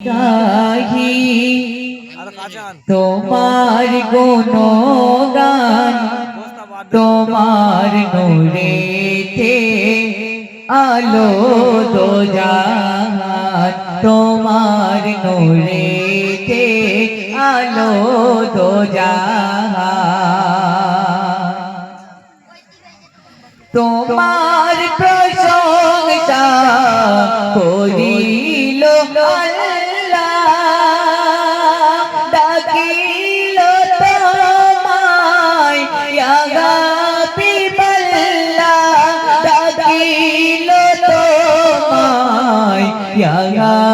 গাহি তোমার গুণগান তোমার নূরেতে আলো দোজাহান তোমার নূরেতে আলো দোজাহান তোমার প্রশংসা করিল আল্লাহ ডাকিল তোমায় ইয়া হাবিবাল্লাহ ডাকিল তোমায় ইয়া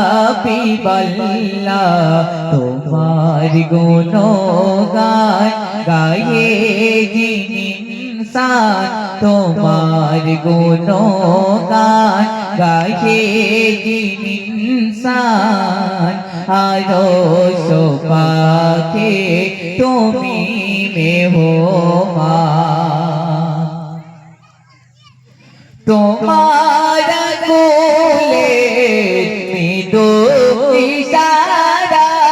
হাবিবাল্লাহ তোমার গুণগান গায়ে যিনি ইনসান তোমার গুণগান গায়ে যিনি ইনসান আরশ পাকে তুমি মেহমান তোমার কোলে মৃদু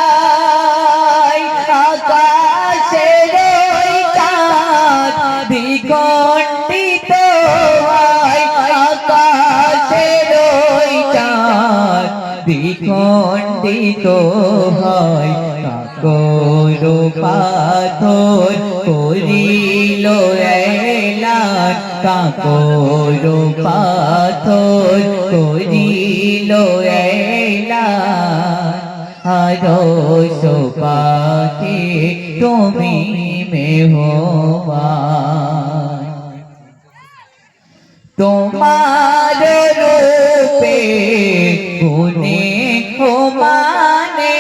ইশারায় আকাশের চাঁদ দ্বিখণ্ডিত হয় আকাশের চাঁদ দ্বিখণ্ডিত হয় কাকর পাথর করিল এলান কাকর পাথর করিল এলান আরশ পাকে তুমি মেহমান তোমার রূপে গুণে মানে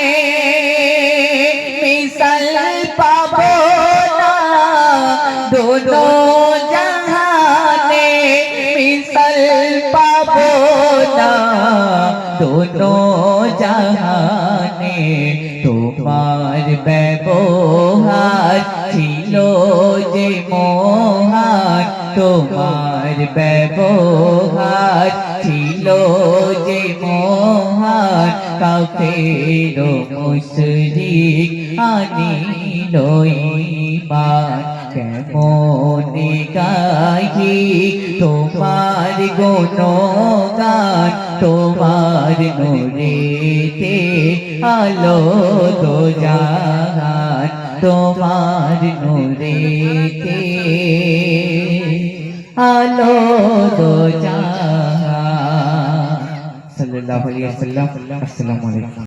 মিসাল পাবো না দোনো জাহানে মিসাল পাবো না দোনো জাহানে তোমার ব্যবহার ছিল যে মহান তোমার ব্যবহার ছিল যে মহান কাফের মুশরিক আনিল ঈমান কেমনে গাহি তোমার গুণগান তোমার নূরেতে আলো দোজাহান তোমার নূরেতে আলো দোজাহান সাল্লাল্লাহু আলাইহি ওয়াসাল্লাম। আসসালামু আলাইকুম।